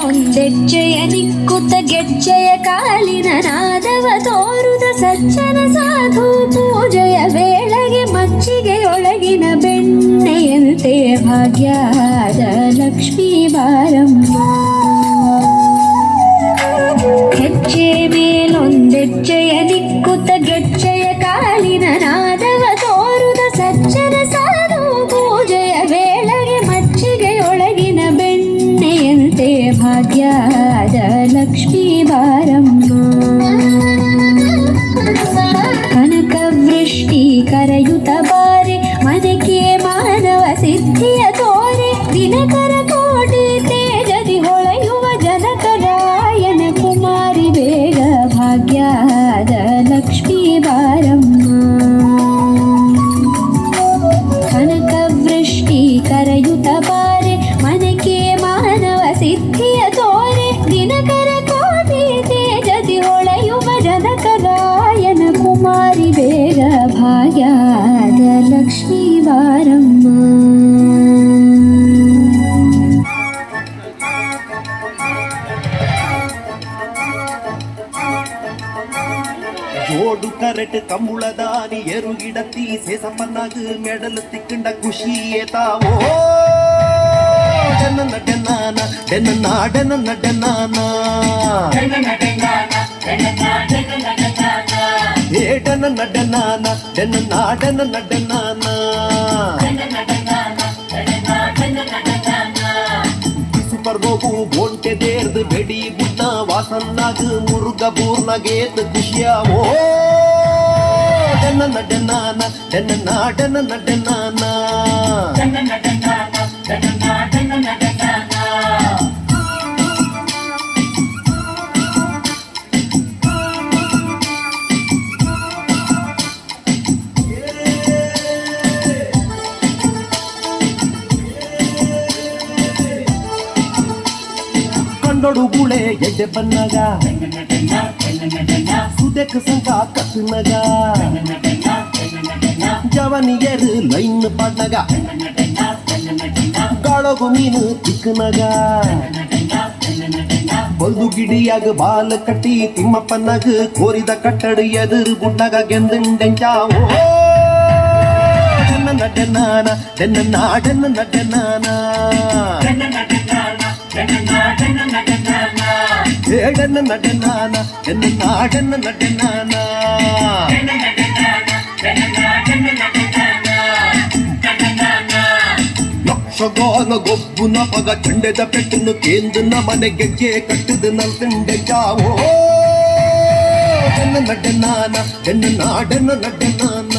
ಮೇಲೊಂದೆಜ್ಜೆಯ ನಿಕ್ಕುತ ಗೆಜ್ಜೆಯ ಕಾಲಿನ ನಾದವ ತೋರುದ ಸಜ್ಜನ ಸಾಧು ಪೂಜೆಯ ವೇಳೆಗೆ ಮಚ್ಚಿಗೆಯೊಳಗಿನ ಬೆಣ್ಣೆಯಂತೆ ಭಾಗ್ಯದ ಲಕ್ಷ್ಮೀ ಬಾರಮ್ಮ. ಹೆಜ್ಜೆ ಮೇಲೊಂದೆಜ್ಜೆಯ ನಿಕ್ಕುತ ಗೆಜ್ಜೆಯ ಕಾಲಿನ ನಾದವ ತೋರುದ ಸಜ್ಜನ ಸಾಧು ಪೂಜೆಯ ವೇಳೆಗೆ ಮಚ್ಚಿಗೆಯೊಳಗಿನ ಬೆಣ್ಣೆಯಂತೆ ಭಾಗ್ಯದ ಲಕ್ಷ್ಮೀ ಬಾರಮ್ಮ. ಕನಕ ವೃಷ್ಟಿ ಕರೆಯುತ್ತ ಬಾರೆ ಮನಕ್ಕೆ ಮಾನವ ಸಿದ್ಧಿಯ ತೋರೆ ದಿನಕರ ಕೋಟಿ ತೇಜದಿ ಹೊಳೆಯುವ ಜನಕರಾಯನ ಕುಮಾರಿ ಬೇಗ ಭಾಗ್ಯದ ಲಕ್ಷ್ಮೀ ಬಾರಮ್ಮ. ಕನಕ ವೃಷ್ಟಿ ಕರೆಯುತ್ತ ಬಾರೆ ಮನಕ್ಕೆ ಮಾನವ ಸಿದ್ಧಿಯ ತೋರೆ ದಿನಕರ ಕೋಟಿ ತೇಜದಿ ಹೊಳೆಯುವ ಜನಕರಾಯನ ಕುಮಾರಿ ಬೇಗ ಭಾಗ್ಯದ ಲಕ್ಷ್ಮೀ ಬಾರಮ್ಮ. ஜோடு கரட்டு கம்புளதானி எருகிடத்தி சேசப்பன்னாகு மெடல் திக்குண்ட குஷியே தாவோ டென்ன டென்னான டென்னா டென்ன டென்னானா ஏ டென்ன டென்னான டென்னா டென்ன டென்னானா ಪರ್ವವು ಬೋಂಟೆ ದೇರ್ದು ಬೆಡಿ ಗುಡ್ಡ ವಾಸನ್ನಾಗ ಮುರುಗ ಬೂರ್ನಗೇತ್ ಖುಷಿಯಾವೋ ಡನ್ನ ಡನ್ನಾನ ಡನ್ನ ಡನ್ನ ಡನ್ನಾನ. ಕಂಡೊಡು ಗುಳೆ ಎಡ್ಡೆ ಬನ್ನಗ ಸುದೆಕ್ ಸಂಕ ಕತ್ತನಗ ಜವನಿಯರು ಲೈನ್ ಪಡ್ನಗ ಗಾಳಗು ಮೀನು ತಿಕ್ಕನಗ ಬಲ್ದು ಗಿಡಿಯಾಗ ಬಾಲ ಕಟ್ಟಿ ತಿಮ್ಮಪ್ಪನಗ ಕೋರಿದ ಕಟ್ಟಡ ಎದುರು ಗುಡ್ಡಗ ಗೆಂದಂಚಾವೋ ಡನ್ನ ಡನ್ನಾನ ಡನ್ನ ಡನ್ನ ಡನ್ನಾನ ಡನ್ನ ಡನ್ನಾನ ಡನ್ನ ಡನ್ನಾನ. ಲಕ್ಷಗಾನ ಗೊಬ್ಬುನ ಪಗ ಚಂಡೆದ ಪೆಟ್ಟನ್ನು ಕೇಂದ್ರ ಮನೆ ಗೆಜ್ಜೆ ಕಟ್ಟದ ನಲ್ಕಂಡೆ ಜಾವೋ ಡನ್ನ ಡನ್ನಾನ ಡನ್ನ ಡನ್ನಾನ.